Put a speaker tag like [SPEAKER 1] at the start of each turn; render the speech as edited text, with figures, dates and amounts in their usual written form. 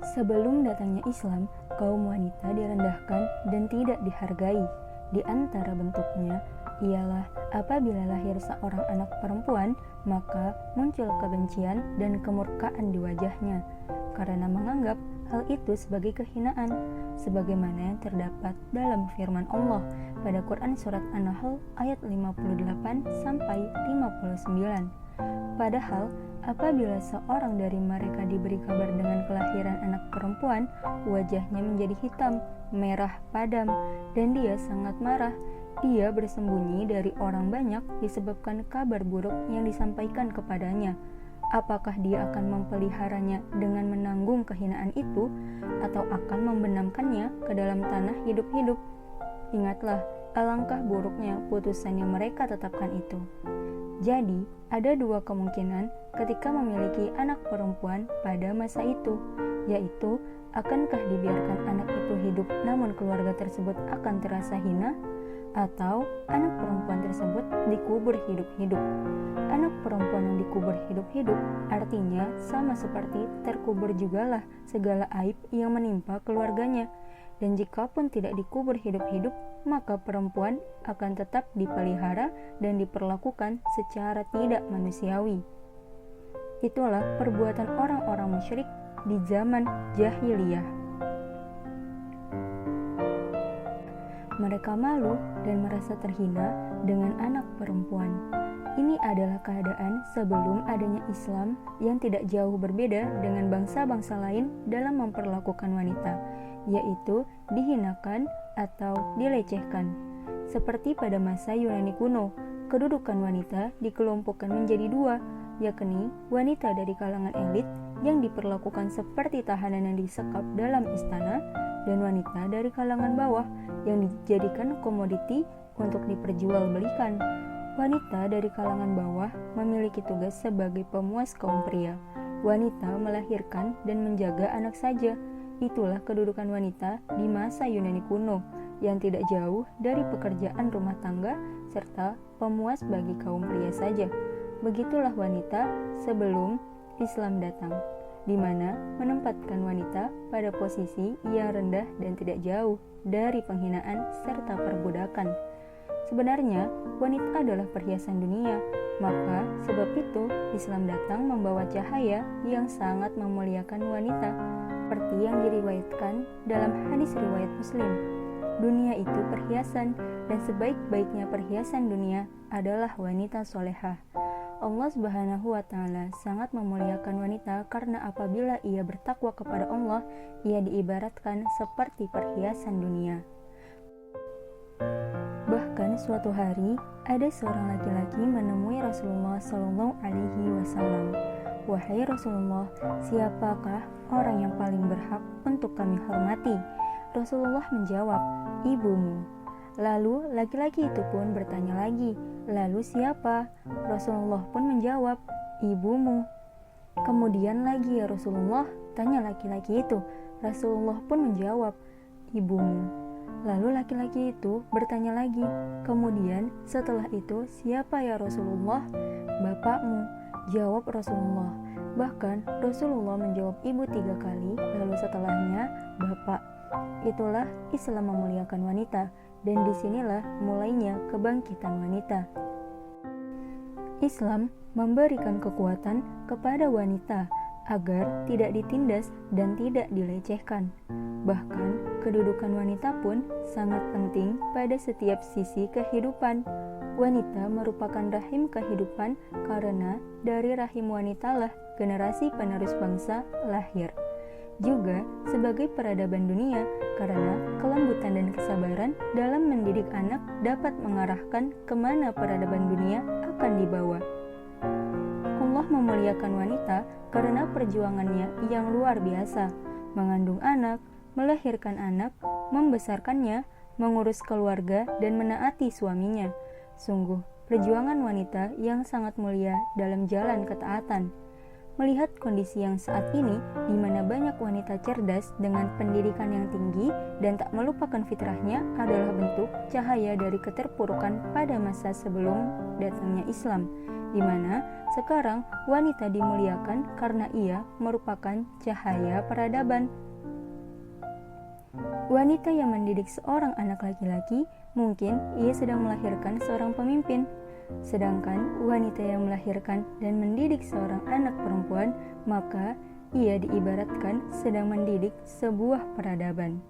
[SPEAKER 1] Sebelum datangnya Islam, kaum wanita direndahkan dan tidak dihargai. Di antara bentuknya ialah apabila lahir seorang anak perempuan, maka muncul kebencian dan kemurkaan di wajahnya karena menganggap hal itu sebagai kehinaan, sebagaimana yang terdapat dalam firman Allah pada Quran Surat An-Nahl ayat 58 sampai 59. Padahal apabila seorang dari mereka diberi kabar dengan kelahiran anak perempuan, wajahnya menjadi hitam, merah padam, dan dia sangat marah. Dia bersembunyi dari orang banyak disebabkan kabar buruk yang disampaikan kepadanya. Apakah dia akan mempeliharanya dengan menanggung kehinaan itu, atau akan membenamkannya ke dalam tanah hidup-hidup? Ingatlah, alangkah buruknya putusan yang mereka tetapkan itu. Jadi, ada dua kemungkinan ketika memiliki anak perempuan pada masa itu, yaitu akankah dibiarkan anak itu hidup namun keluarga tersebut akan terasa hina, atau anak perempuan tersebut dikubur hidup-hidup. Anak perempuan yang dikubur hidup-hidup artinya sama seperti terkubur jugalah segala aib yang menimpa keluarganya. Dan jikapun tidak dikubur hidup-hidup, maka perempuan akan tetap dipelihara dan diperlakukan secara tidak manusiawi. Itulah perbuatan orang-orang musyrik di zaman jahiliyah. Mereka malu dan merasa terhina dengan anak perempuan. Ini adalah keadaan sebelum adanya Islam yang tidak jauh berbeda dengan bangsa-bangsa lain dalam memperlakukan wanita, yaitu dihinakan atau dilecehkan. Seperti pada masa Yunani kuno, kedudukan wanita dikelompokkan menjadi dua, yakni wanita dari kalangan elit yang diperlakukan seperti tahanan yang disekap dalam istana, dan wanita dari kalangan bawah yang dijadikan komoditi untuk diperjualbelikan. Wanita dari kalangan bawah memiliki tugas sebagai pemuas kaum pria. Wanita melahirkan dan menjaga anak saja. Itulah kedudukan wanita di masa Yunani kuno, yang tidak jauh dari pekerjaan rumah tangga serta pemuas bagi kaum pria saja. Begitulah wanita sebelum Islam datang, di mana menempatkan wanita pada posisi yang rendah dan tidak jauh dari penghinaan serta perbudakan. Sebenarnya, wanita adalah perhiasan dunia, maka sebab itu Islam datang membawa cahaya yang sangat memuliakan wanita, seperti yang diriwayatkan dalam hadis riwayat Muslim. Dunia itu perhiasan, dan sebaik-baiknya perhiasan dunia adalah wanita solehah. Allah Subhanahu wa Ta'ala sangat memuliakan wanita karena apabila ia bertakwa kepada Allah, ia diibaratkan seperti perhiasan dunia. Bahkan suatu hari ada seorang laki-laki menemui Rasulullah Shallallahu Alaihi Wasallam. Wahai Rasulullah, siapakah orang yang paling berhak untuk kami hormati? Rasulullah menjawab, ibumu. Lalu laki-laki itu pun bertanya lagi, lalu siapa? Rasulullah pun menjawab, ibumu. Kemudian lagi ya Rasulullah, tanya laki-laki itu. Rasulullah pun menjawab, ibumu. Lalu laki-laki itu bertanya lagi, kemudian setelah itu siapa ya Rasulullah? Bapakmu, jawab Rasulullah. Bahkan Rasulullah menjawab ibu 3 kali, lalu setelahnya bapak. Itulah Islam memuliakan wanita, dan disinilah mulainya kebangkitan wanita. Islam memberikan kekuatan kepada wanita agar tidak ditindas dan tidak dilecehkan. Bahkan, kedudukan wanita pun sangat penting pada setiap sisi kehidupan. Wanita merupakan rahim kehidupan karena dari rahim wanitalah generasi penerus bangsa lahir. Juga sebagai peradaban dunia karena kelembutan dan kesabaran dalam mendidik anak dapat mengarahkan kemana peradaban dunia akan dibawa. Allah memuliakan wanita karena perjuangannya yang luar biasa, mengandung anak, melahirkan anak, membesarkannya, mengurus keluarga, dan menaati suaminya. Sungguh, perjuangan wanita yang sangat mulia dalam jalan ketaatan. Melihat kondisi yang saat ini, di mana banyak wanita cerdas dengan pendidikan yang tinggi dan tak melupakan fitrahnya adalah bentuk cahaya dari keterpurukan pada masa sebelum datangnya Islam, di mana sekarang wanita dimuliakan karena ia merupakan cahaya peradaban. Wanita yang mendidik seorang anak laki-laki, mungkin ia sedang melahirkan seorang pemimpin. Sedangkan wanita yang melahirkan dan mendidik seorang anak perempuan, maka ia diibaratkan sedang mendidik sebuah peradaban.